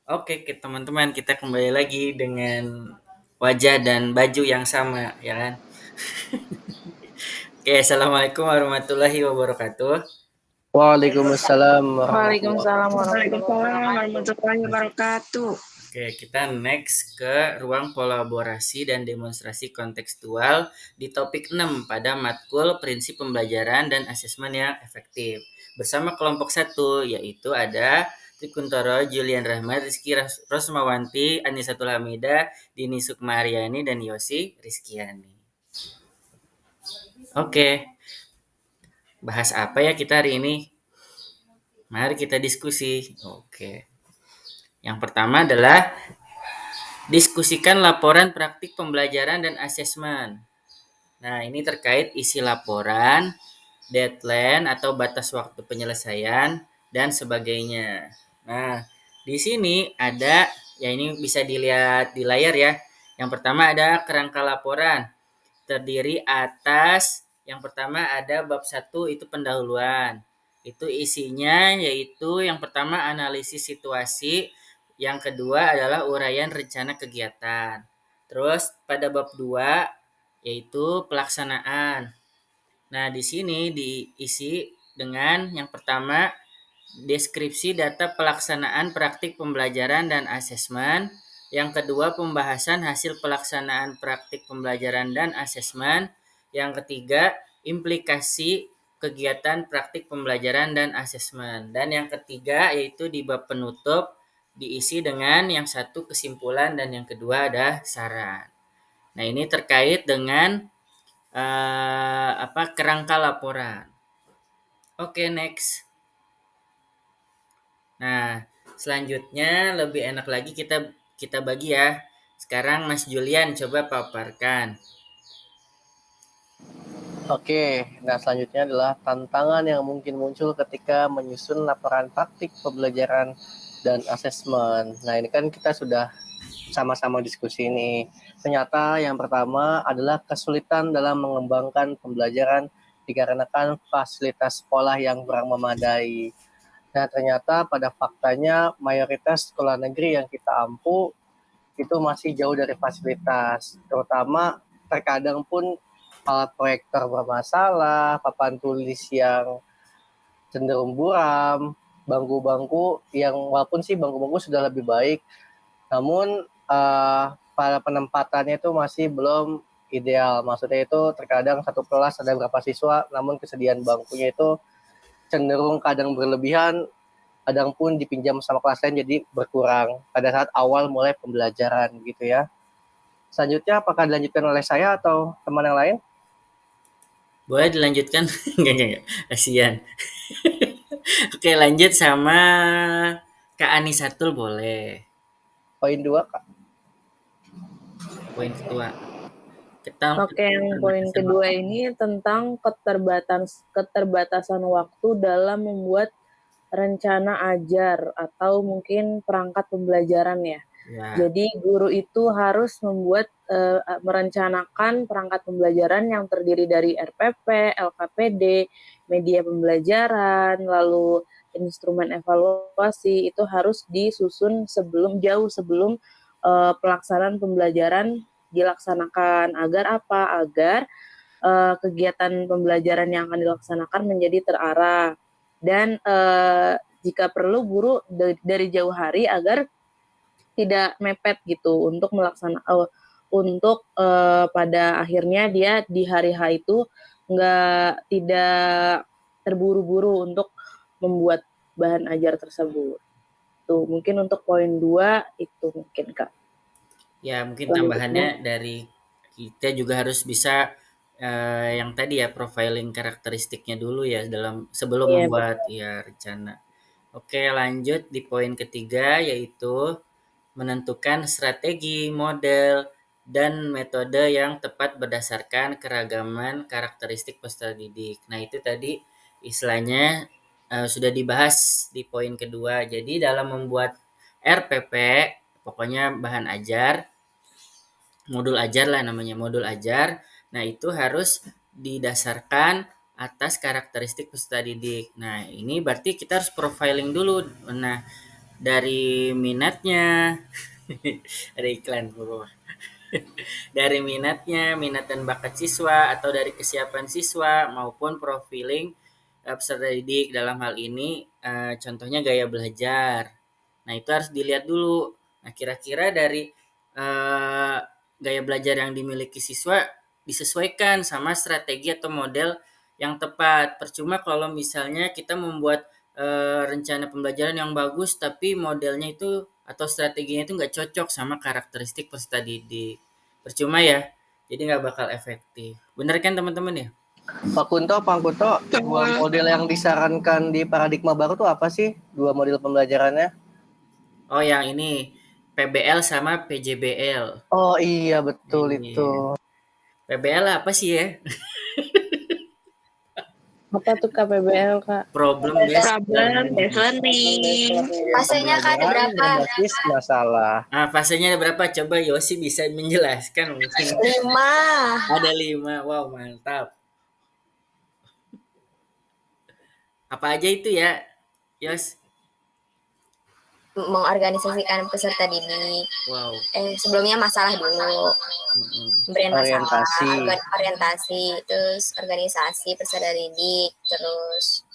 Oke, teman-teman, kita kembali lagi dengan wajah dan baju yang sama, ya kan? Oke, assalamualaikum warahmatullahi wabarakatuh. Waalaikumsalam warahmatullahi Waalaikumsalam warahmatullahi Waalaikumsalam wabarakatuh. warahmatullahi wabarakatuh. Oke, kita next ke ruang kolaborasi dan demonstrasi kontekstual di topik 6 pada matkul prinsip pembelajaran dan asesmen yang efektif. Bersama kelompok 1, yaitu ada Trikuntoro, Julian Rahmat, Rizky Rosmawanti, Anisatul Hamidah, Dini Sukmaharyani, dan Yosi Rizkiani. Oke, bahas apa ya kita hari ini? Mari kita diskusi. Oke. Yang pertama adalah diskusikan laporan praktik pembelajaran dan asesmen. Nah, ini terkait isi laporan, deadline atau batas waktu penyelesaian, dan sebagainya. Nah, di sini ada, ya ini bisa dilihat di layar ya. Yang pertama ada kerangka laporan. Terdiri atas, yang pertama ada bab 1 itu pendahuluan. Itu isinya yaitu yang pertama analisis situasi, yang kedua adalah uraian rencana kegiatan. Terus pada bab 2 yaitu pelaksanaan. Nah, di sini diisi dengan yang pertama deskripsi data pelaksanaan praktik pembelajaran dan asesmen. Yang kedua, pembahasan hasil pelaksanaan praktik pembelajaran dan asesmen. Yang ketiga, implikasi kegiatan praktik pembelajaran dan asesmen. Dan yang ketiga, yaitu di bab penutup, diisi dengan yang satu kesimpulan dan yang kedua ada saran. Nah, ini terkait dengan kerangka laporan. Oke, next. Nah, selanjutnya lebih enak lagi kita kita bagi ya. Sekarang Mas Julian coba paparkan. Oke, nah selanjutnya adalah tantangan yang mungkin muncul ketika menyusun laporan praktik pembelajaran dan asesmen. Nah ini kan kita sudah sama-sama diskusi ini. Ternyata yang pertama adalah kesulitan dalam mengembangkan pembelajaran dikarenakan fasilitas sekolah yang kurang memadai. Nah ternyata pada faktanya mayoritas sekolah negeri yang kita ampu itu masih jauh dari fasilitas, terutama terkadang pun alat proyektor bermasalah, papan tulis yang cenderung buram, bangku-bangku yang walaupun sih bangku-bangku sudah lebih baik, namun pada penempatannya itu masih belum ideal. Maksudnya itu terkadang satu kelas ada berapa siswa, namun kesediaan bangkunya itu cenderung kadang berlebihan, kadang pun dipinjam sama kelas lain jadi berkurang pada saat awal mulai pembelajaran gitu ya. Selanjutnya apakah dilanjutkan oleh saya atau teman yang lain? Boleh dilanjutkan? Enggak. Kasihan. Oke, lanjut sama Kak Anisatul boleh. Poin 2, Kak. Poin kedua. Kita Oke, yang poin keterbatasan kedua waktu. ini tentang keterbatasan waktu dalam membuat rencana ajar atau mungkin perangkat pembelajaran ya. Ya, Jadi guru itu harus merencanakan perangkat pembelajaran yang terdiri dari RPP, LKPD, media pembelajaran, lalu instrumen evaluasi itu harus disusun jauh sebelum pelaksanaan pembelajaran dilaksanakan. Agar apa? Agar kegiatan pembelajaran yang akan dilaksanakan menjadi terarah. Dan jika perlu guru dari jauh hari agar tidak mepet gitu untuk pada akhirnya dia di hari H itu tidak terburu-buru untuk membuat bahan ajar tersebut. Tuh, mungkin untuk poin 2 itu mungkin Kak. ya mungkin Selanjutnya, tambahannya dari kita juga harus bisa yang tadi ya profiling karakteristiknya dulu ya dalam sebelum iya membuat betul. ya rencana. Oke, lanjut di poin ketiga yaitu menentukan strategi, model, dan metode yang tepat berdasarkan keragaman karakteristik peserta didik. Nah, itu tadi istilahnya sudah dibahas di poin kedua. Jadi dalam membuat RPP, pokoknya bahan ajar, modul ajar lah namanya, modul ajar. Nah, itu harus didasarkan atas karakteristik peserta didik. Nah, ini berarti kita harus profiling dulu. Nah, dari minatnya, ada iklan bawah. Dari minatnya, minat dan bakat siswa atau dari kesiapan siswa maupun profiling peserta didik dalam hal ini contohnya gaya belajar. Nah, itu harus dilihat dulu. Nah, kira-kira dari eh, gaya belajar yang dimiliki siswa disesuaikan sama strategi atau model yang tepat. Percuma kalau misalnya kita membuat rencana pembelajaran yang bagus tapi modelnya itu atau strateginya itu nggak cocok sama karakteristik peserta didik. Percuma ya, jadi nggak bakal efektif. Bener kan teman-teman ya? Pak Kunto, dua model yang disarankan di paradigma baru tuh apa sih? Dua model pembelajarannya? Oh, yang ini PBL sama PJBL. Oh iya, betul itu. Iya. PBL apa sih ya? Apa tuh KPBL, Kak? Problem based Problem learning. based learning. Fasenya Kak ada Pembelajaran berapa? berbasis masalah. Ah, fasenya ada berapa? Coba Yosi bisa menjelaskan mungkin. 5. Ada 5. Wow, mantap. Apa aja itu ya, Yos? Mengorganisasikan peserta didik. Wow. Sebelumnya masalah dulu. Pemberian masalah, orientasi, terus organisasi peserta didik, terus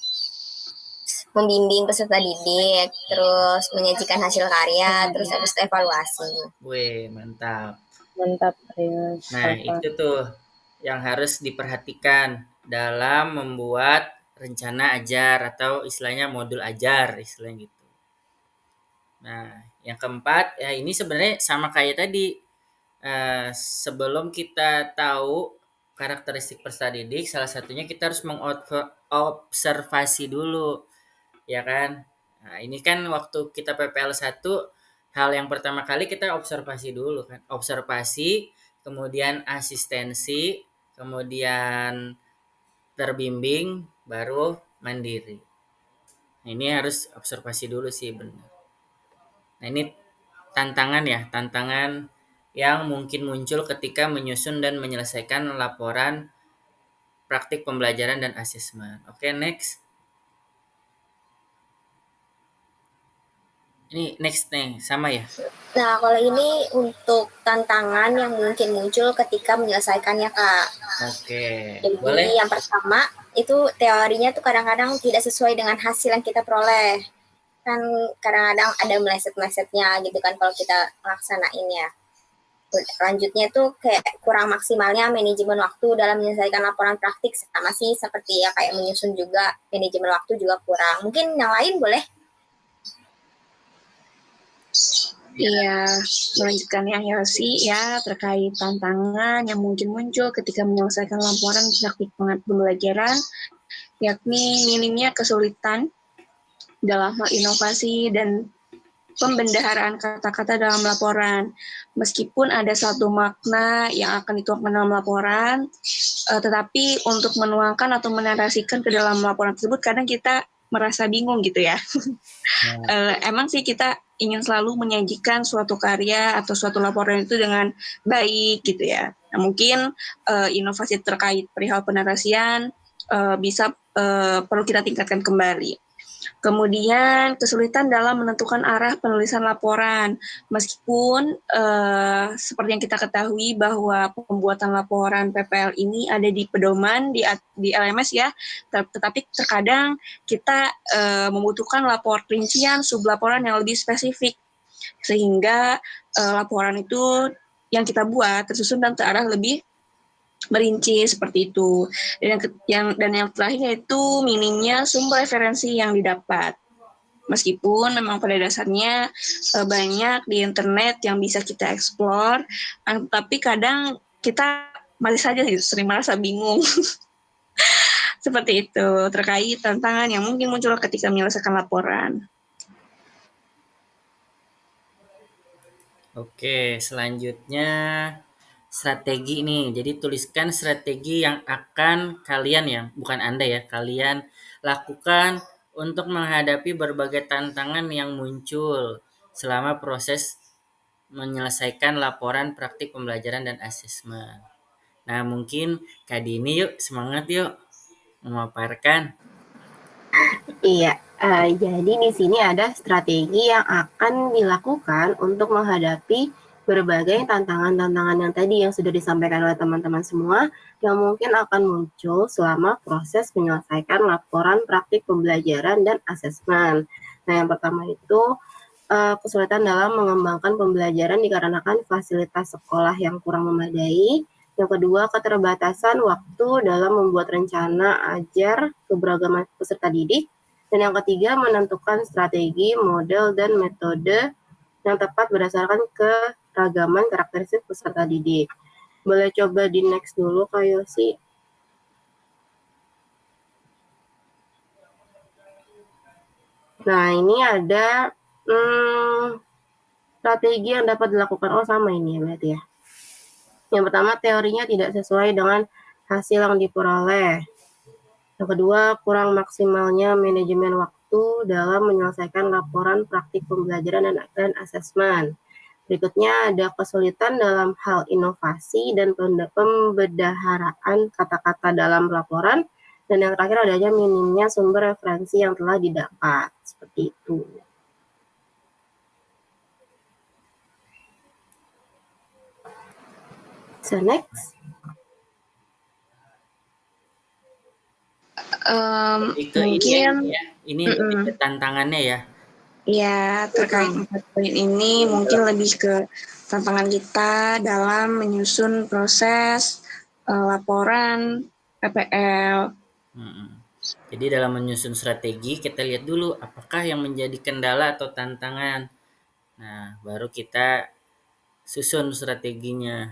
membimbing peserta didik, terus menyajikan hasil karya, terus habis itu evaluasi. Wih, mantap. Mantap, Rias. Nah, itu tuh yang harus diperhatikan dalam membuat rencana ajar atau istilahnya modul ajar, istilahnya gitu. Nah, yang keempat, ya ini sebenarnya sama kayak tadi. Sebelum kita tahu karakteristik peserta didik, salah satunya kita harus mengobservasi dulu, ya kan? Nah, ini kan waktu kita PPL 1, hal yang pertama kali kita observasi dulu kan. Observasi, kemudian asistensi, kemudian terbimbing, baru mandiri. Nah, ini harus observasi dulu sih benar. Nah, ini tantangan ya, tantangan yang mungkin muncul ketika menyusun dan menyelesaikan laporan praktik pembelajaran dan asesmen. Oke, next. Ini next nih, sama ya? Nah, kalau ini untuk tantangan yang mungkin muncul ketika menyelesaikannya, Kak. Oke, Jadi boleh? yang pertama, itu teorinya tuh kadang-kadang tidak sesuai dengan hasil yang kita peroleh. Kan kadang-kadang ada meleset-melesetnya gitu kan kalau kita laksanainnya. Lanjutnya tuh kayak kurang maksimalnya manajemen waktu dalam menyelesaikan laporan praktik, sama sih seperti ya kayak menyusun juga manajemen waktu juga kurang. Mungkin yang lain boleh? Iya, melanjutkan yang Yosi ya terkait tantangan yang mungkin muncul ketika menyelesaikan laporan praktik pembelajaran, yakni minimnya kesulitan dalam hal inovasi dan pembendaharaan kata-kata dalam laporan. Meskipun ada satu makna yang akan dituangkan dalam laporan, tetapi untuk menuangkan atau menarasikan ke dalam laporan tersebut kadang kita merasa bingung gitu ya. Emang sih kita ingin selalu menyajikan suatu karya atau suatu laporan itu dengan baik gitu ya. Nah, mungkin inovasi terkait perihal penarasian bisa perlu kita tingkatkan kembali. Kemudian kesulitan dalam menentukan arah penulisan laporan, meskipun seperti yang kita ketahui bahwa pembuatan laporan PPL ini ada di pedoman di LMS ya, tetapi terkadang kita membutuhkan rincian sublaporan yang lebih spesifik, sehingga laporan itu yang kita buat tersusun dan terarah lebih merinci seperti itu. Dan yang terakhir yaitu minimnya sumber referensi yang didapat. Meskipun memang pada dasarnya banyak di internet yang bisa kita explore, tapi kadang kita masih saja sering merasa bingung. Seperti itu terkait tantangan yang mungkin muncul ketika menyelesaikan laporan. Oke, selanjutnya strategi nih. Jadi tuliskan strategi yang akan kalian ya, bukan Anda ya, kalian lakukan untuk menghadapi berbagai tantangan yang muncul selama proses menyelesaikan laporan praktik pembelajaran dan asesmen. Nah, mungkin Kak Dini yuk, semangat yuk memaparkan. Iya, jadi di sini ada strategi yang akan dilakukan untuk menghadapi berbagai tantangan-tantangan yang tadi yang sudah disampaikan oleh teman-teman semua, yang mungkin akan muncul selama proses menyelesaikan laporan praktik pembelajaran dan asesmen. Nah, yang pertama itu kesulitan dalam mengembangkan pembelajaran dikarenakan fasilitas sekolah yang kurang memadai. Yang kedua, keterbatasan waktu dalam membuat rencana ajar keberagaman peserta didik. Dan yang ketiga, menentukan strategi, model, dan metode yang tepat berdasarkan keragaman karakteristik peserta didik. Boleh coba di next dulu, Kak Yosi. Nah, ini ada strategi yang dapat dilakukan. Oh, sama ini ya berarti ya. Yang pertama, teorinya tidak sesuai dengan hasil yang diperoleh. Yang kedua, kurang maksimalnya manajemen waktu dalam menyelesaikan laporan praktik pembelajaran dan asesmen. Berikutnya ada kesulitan dalam hal inovasi dan pembedaharaan kata-kata dalam laporan. Dan yang terakhir adanya minimnya sumber referensi yang telah didapat. Seperti itu. So next. Itu Mungkin ini ya. Ini lebih ke tantangannya ya. ya terkait 4 poin ini mungkin lebih ke tantangan kita dalam menyusun proses laporan PPL. Jadi dalam menyusun strategi kita lihat dulu apakah yang menjadi kendala atau tantangan. Nah, baru kita susun strateginya.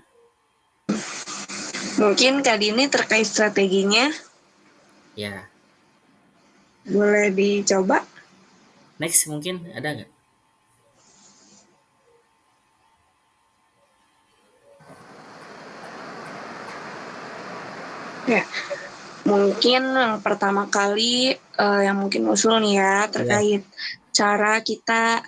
Mungkin Kak Dini terkait strateginya Ya, boleh dicoba. next mungkin ada nggak? Ya, mungkin yang pertama kali yang mungkin usul nih ya terkait cara kita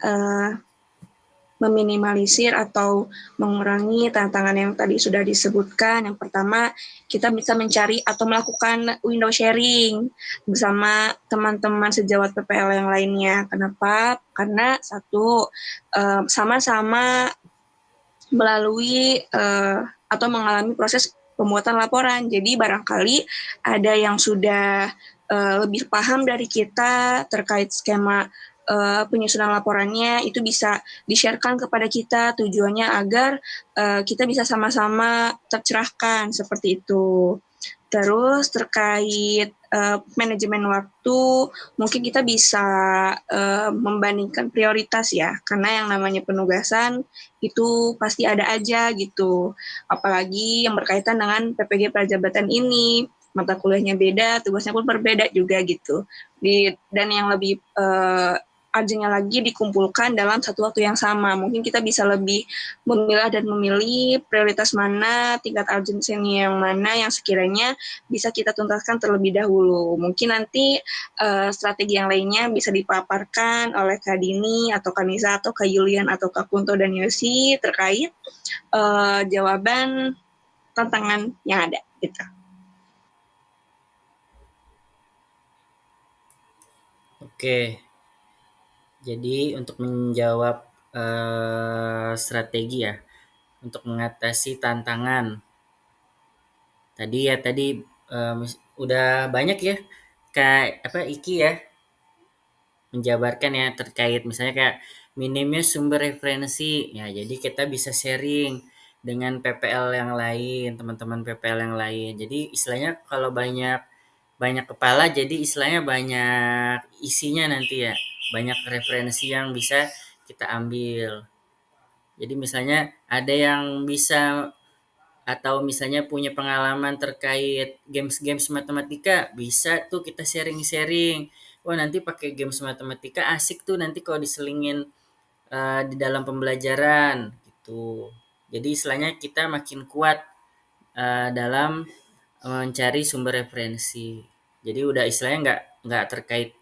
meminimalisir atau mengurangi tantangan yang tadi sudah disebutkan. Yang pertama, kita bisa mencari atau melakukan window sharing bersama teman-teman sejawat PPL yang lainnya. Kenapa? Karena satu, sama-sama melalui atau mengalami proses pembuatan laporan. Jadi barangkali ada yang sudah lebih paham dari kita terkait skema penyusunan laporannya, itu bisa di-sharekan kepada kita, tujuannya agar kita bisa sama-sama tercerahkan seperti itu. Terus terkait manajemen waktu, mungkin kita bisa membandingkan prioritas ya, karena yang namanya penugasan itu pasti ada aja gitu. Apalagi yang berkaitan dengan PPG Prajabatan ini, mata kuliahnya beda, tugasnya pun berbeda juga gitu. Dan yang lebih urgentnya lagi dikumpulkan dalam satu waktu yang sama. Mungkin kita bisa lebih memilah dan memilih prioritas mana, tingkat urgensinya yang mana yang sekiranya bisa kita tuntaskan terlebih dahulu. Mungkin nanti strategi yang lainnya bisa dipaparkan oleh Kak Dini atau Kak Nisa atau Kak Yulian atau Kak Kunto dan Yosi terkait jawaban tantangan yang ada gitu. Oke. Jadi untuk menjawab strategi ya, untuk mengatasi tantangan. Tadi udah banyak ya kayak apa Iki ya menjabarkan ya terkait misalnya kayak minimnya sumber referensi. Ya, jadi kita bisa sharing dengan PPL yang lain, teman-teman PPL yang lain. Jadi istilahnya kalau banyak banyak kepala jadi istilahnya banyak isinya nanti ya. Banyak referensi yang bisa kita ambil. Jadi misalnya ada yang bisa atau misalnya punya pengalaman terkait games-games matematika, bisa tuh kita sharing-sharing. Wah, nanti pakai games matematika asik tuh nanti kalau diselingin di dalam pembelajaran gitu. Jadi istilahnya kita makin kuat dalam mencari sumber referensi. Jadi udah istilahnya nggak terkait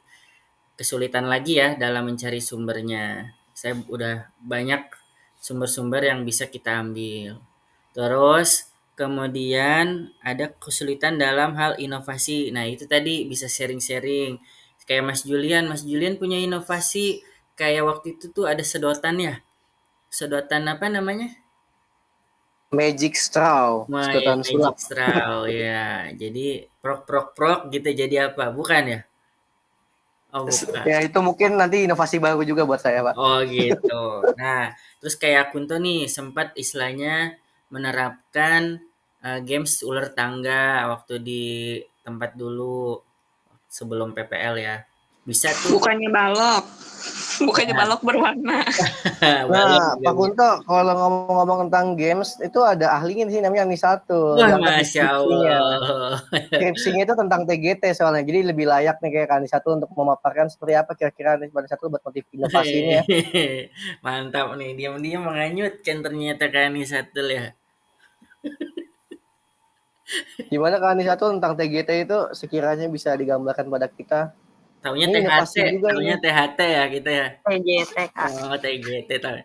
kesulitan lagi ya dalam mencari sumbernya. Saya udah banyak sumber-sumber yang bisa kita ambil. Terus kemudian ada kesulitan dalam hal inovasi. Nah, itu tadi bisa sharing-sharing Kayak Mas Julian punya inovasi kayak waktu itu tuh ada sedotan ya. Sedotan apa namanya? Magic straw, Wah, ya sedotan magic sulap. straw ya. Jadi prok prok prok gitu jadi apa? Bukan ya? Oh, bukan. Ya itu mungkin nanti inovasi baru juga buat saya, Pak. Oh gitu. Nah, terus kayak Kunto nih sempat istilahnya menerapkan games ular tangga waktu di tempat dulu sebelum PPL ya. Bisa tuh. Bukannya balok. Bukannya Nah, balok berwarna. balon Nah, juga Pak bisa. Kunto, kalau ngomong-ngomong tentang games, itu ada ahlinya di sini namanya Ani Satu, Wah, diangkat di Masya skripsinya. Allah. Skripsinya itu tentang TGT soalnya, jadi lebih layak nih kayak Ani Satu untuk memaparkan seperti apa kira-kira Ani Satu buat motif inovasi ini ya. Mantap nih, diam-diam menganyutkan ternyata Kani Satul ya. Gimana Kak Ani Satu tentang TGT itu sekiranya bisa digambarkan pada kita? Taunya Ini THT, inovasi juga ini. taunya THT ya kita ya. TGT, Kak. Oh, TGT tahu.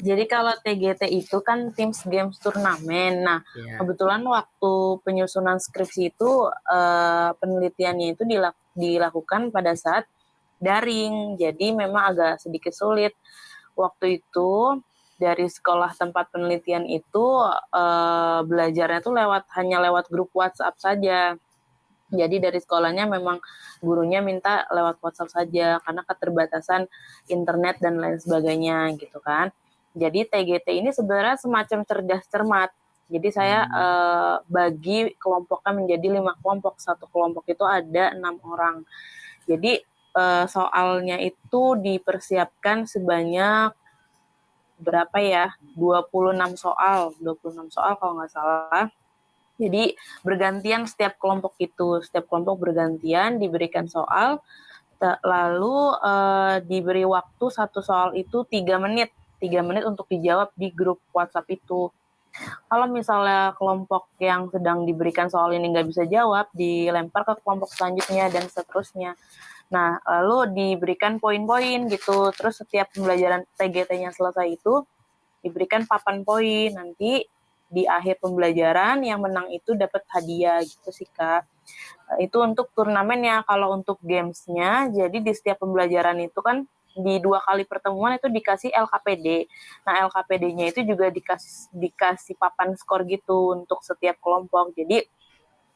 Jadi kalau TGT itu kan Teams Games Turnamen. Nah, Ya. kebetulan waktu penyusunan skripsi itu penelitiannya itu dilakukan pada saat daring. Jadi memang agak sedikit sulit. Waktu itu dari sekolah tempat penelitian itu belajarnya tuh hanya lewat grup WhatsApp saja. Jadi dari sekolahnya memang gurunya minta lewat WhatsApp saja karena keterbatasan internet dan lain sebagainya gitu kan. Jadi TGT ini sebenarnya semacam cerdas cermat. Jadi saya bagi kelompoknya menjadi 5 kelompok. Satu kelompok itu ada 6 orang. Jadi soalnya itu dipersiapkan sebanyak berapa ya? 26 soal. 26 soal kalau nggak salah. Jadi bergantian setiap kelompok itu, setiap kelompok bergantian diberikan soal, lalu diberi waktu satu soal itu 3 menit, 3 menit untuk dijawab di grup WhatsApp itu. Kalau misalnya kelompok yang sedang diberikan soal ini nggak bisa jawab, dilempar ke kelompok selanjutnya dan seterusnya. Nah, lalu diberikan poin-poin gitu, terus setiap pembelajaran TGT-nya selesai itu diberikan papan poin, nanti di akhir pembelajaran yang menang itu dapat hadiah gitu sih Kak. Itu untuk turnamennya. Kalau untuk gamesnya, jadi di setiap pembelajaran itu kan di 2 kali pertemuan itu dikasih LKPD. Nah LKPD-nya itu juga dikasih papan skor gitu untuk setiap kelompok. Jadi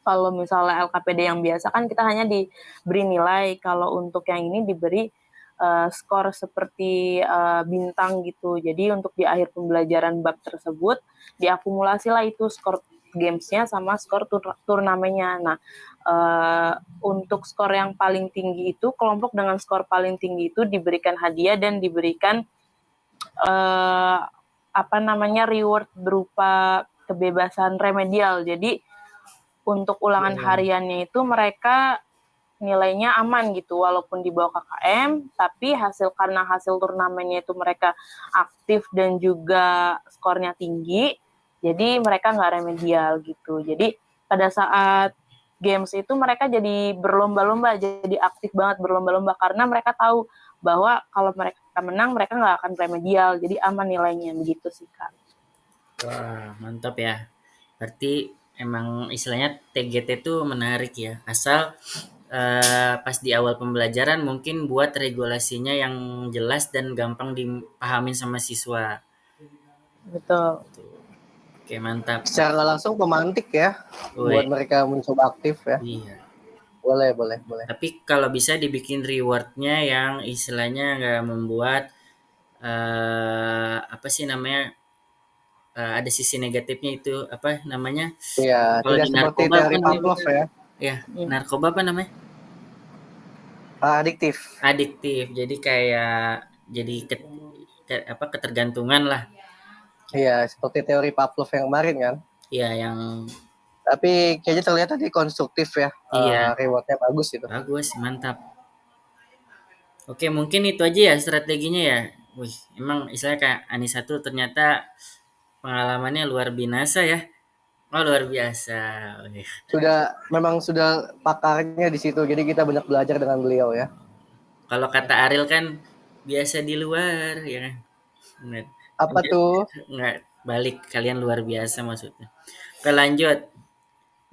kalau misalnya LKPD yang biasa kan kita hanya diberi nilai. Kalau untuk yang ini diberi skor seperti bintang gitu. Jadi untuk di akhir pembelajaran bab tersebut diakumulasilah itu skor gamesnya sama skor turnamennya. Nah, untuk skor yang paling tinggi itu kelompok dengan skor paling tinggi itu diberikan hadiah dan diberikan reward berupa kebebasan remedial. Jadi untuk ulangan hariannya itu mereka nilainya aman gitu walaupun di bawah KKM, tapi karena hasil turnamennya itu mereka aktif dan juga skornya tinggi, jadi mereka nggak remedial gitu. Jadi pada saat games itu mereka jadi berlomba-lomba, jadi aktif banget berlomba-lomba karena mereka tahu bahwa kalau mereka menang mereka nggak akan remedial, jadi aman nilainya begitu sih Kak. Wah, mantap ya. Berarti emang istilahnya TGT itu menarik ya. Asal pas di awal pembelajaran mungkin buat regulasinya yang jelas dan gampang dipahamin sama siswa. Betul. Oke, mantap. Secara nggak langsung pemantik ya, buat Woi, mereka mencoba aktif ya. iya. Boleh, boleh, boleh. Tapi kalau bisa dibikin rewardnya yang istilahnya nggak membuat apa sih namanya ada sisi negatifnya itu apa namanya Iya, kalau tidak di seperti narkoba apa teori namanya Pavlov ya, ya narkoba apa namanya adiktif. adiktif jadi kayak jadi apa ketergantungan lah Iya, seperti teori Pavlov yang kemarin kan. ya yang Tapi kayaknya terlihat tadi konstruktif ya, iya rewardnya bagus itu. bagus mantap oke mungkin itu aja ya strateginya ya wih emang istilahnya kayak Anissa tuh ternyata pengalamannya luar biasa ya oh luar biasa Wih. Memang sudah pakarnya di situ, jadi kita banyak belajar dengan beliau ya. Kalau kata Ariel kan biasa di luar ya kan Bener. Apa tuh? Nggak balik kalian luar biasa maksudnya oke lanjut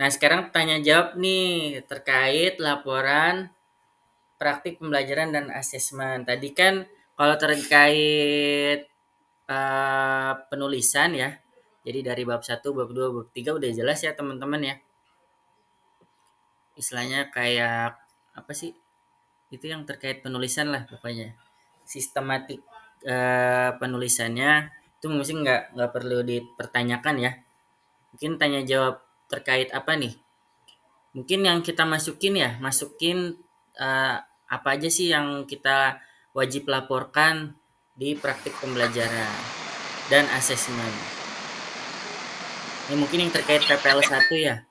nah sekarang tanya jawab nih terkait laporan praktik pembelajaran dan asesmen. Tadi kan kalau terkait penulisan ya. Jadi dari bab 1, bab 2, bab 3 udah jelas ya teman-teman ya. Istilahnya kayak apa sih? Itu yang terkait penulisan lah pokoknya. Sistematik penulisannya itu mungkin nggak perlu dipertanyakan ya. Mungkin tanya jawab terkait apa nih? Mungkin yang kita masukin apa aja sih yang kita wajib laporkan di praktik pembelajaran dan asesmen. Ini mungkin yang terkait PPL 1 ya.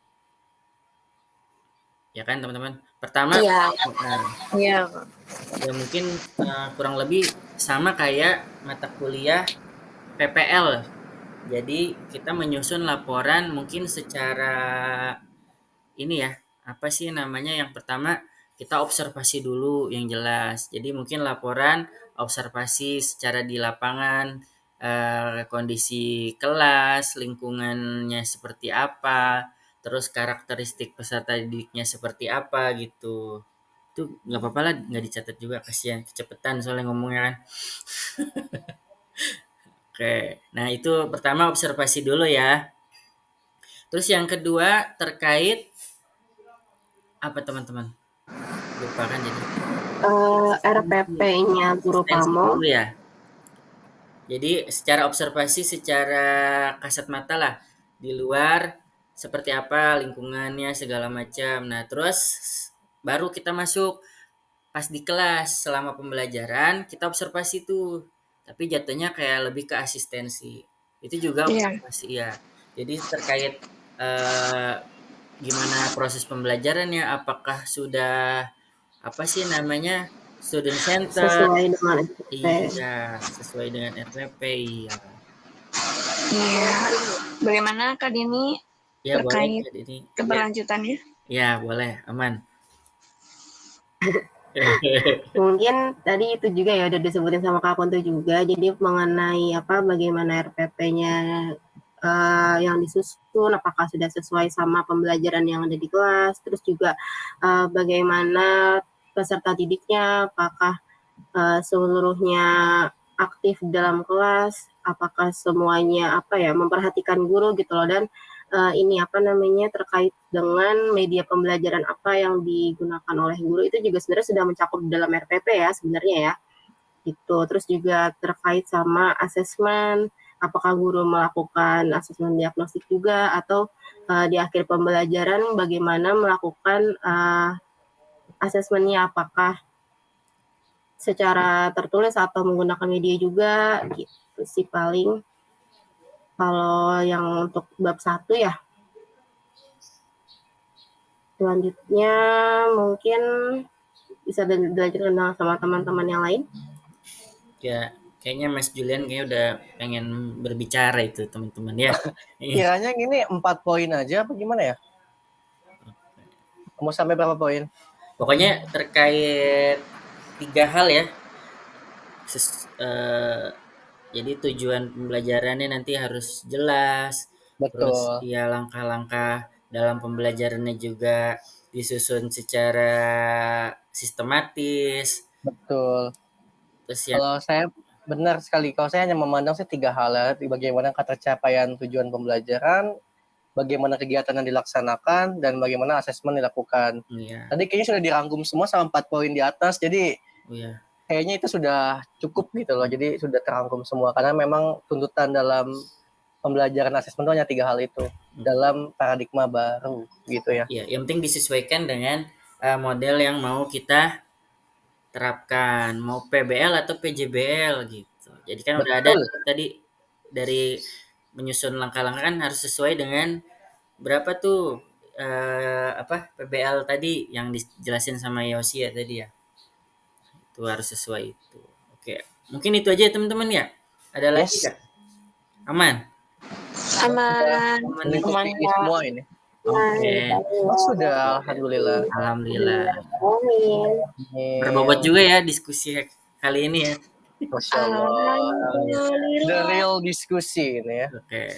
Ya kan teman-teman? Pertama, Iya. Iya. ya mungkin kurang lebih sama kayak mata kuliah PPL. Jadi kita menyusun laporan mungkin secara ini ya, apa sih namanya, yang pertama kita observasi dulu yang jelas. Jadi mungkin laporan observasi secara di lapangan, kondisi kelas, lingkungannya seperti apa, terus karakteristik peserta didiknya seperti apa gitu. Itu nggak apa-apa lah, nggak dicatat juga, kasihan kecepatan soalnya ngomongnya kan. Oke, nah itu pertama observasi dulu ya. Terus yang kedua terkait apa teman-teman? Lupa kan jadi. RPP-nya guru Asistensi Pamo. dulu ya. Jadi secara observasi, secara kasat mata lah di luar seperti apa lingkungannya segala macam. Nah terus baru kita masuk pas di kelas selama pembelajaran kita observasi tuh. Tapi jatuhnya kayak lebih ke asistensi. Itu juga Iya. observasi ya. Jadi terkait eh, gimana proses pembelajarannya, apakah sudah apa sih namanya student center. Sesuai dengan SPP. Iya, sesuai dengan RPP, iya. Iya. Bagaimana Kak Dini Ya boleh terkait Kak Dini. keberlanjutannya? Ya boleh, aman. Mungkin tadi itu juga ya udah disebutin sama Kak Kunto juga. Jadi mengenai apa bagaimana RPP-nya yang disusun, apakah sudah sesuai sama pembelajaran yang ada di kelas, terus juga bagaimana peserta didiknya, apakah seluruhnya aktif dalam kelas, apakah semuanya apa ya memperhatikan guru gitu loh, dan ini apa namanya terkait dengan media pembelajaran apa yang digunakan oleh guru itu juga sebenarnya sudah mencakup dalam RPP ya sebenarnya ya gitu. Terus juga terkait sama asesmen, apakah guru melakukan asesmen diagnostik juga atau di akhir pembelajaran bagaimana melakukan asesmennya, apakah secara tertulis atau menggunakan media juga gitu sih paling. Kalau yang untuk bab 1 ya. Selanjutnya mungkin bisa dilanjutkan sama teman-teman yang lain. Ya, kayaknya Mas Julian kayaknya udah pengen berbicara itu teman-teman ya. Kiranya gini 4 poin aja apa gimana ya? Mau sampai berapa poin? Pokoknya terkait 3 hal ya. Jadi tujuan pembelajarannya nanti harus jelas, terus Betul. ya langkah-langkah dalam pembelajarannya juga disusun secara sistematis. Betul. Terus yang Kalau saya benar sekali. Kalau saya hanya memandang sih 3 hal ya, bagaimana ketercapaian tujuan pembelajaran, bagaimana kegiatan yang dilaksanakan, dan bagaimana asesmen dilakukan. iya, Tadi kayaknya sudah dirangkum semua sama 4 poin di atas, jadi oh ya, kayaknya itu sudah cukup gitu loh. Jadi sudah terangkum semua karena memang tuntutan dalam pembelajaran asesmen itu hanya 3 hal itu dalam paradigma baru gitu ya. iya, yang penting disesuaikan dengan model yang mau kita terapkan, mau PBL atau PJBL gitu. Jadi kan udah ada Betul. tadi dari menyusun langkah-langkah kan harus sesuai dengan berapa tuh apa PBL tadi yang dijelasin sama Yosi ya tadi ya. Itu harus sesuai itu. Oke, mungkin itu aja ya teman-teman ya. Ada lagi Yes. nggak? Aman. Aman. Aman. Mengikuti Aman, Kak. semua ini. Oke. Oh, sudah, alhamdulillah. Alhamdulillah. Amin. Berbobot juga ya diskusi kali ini ya. Masya Allah. The real diskusi ini ya. Oke.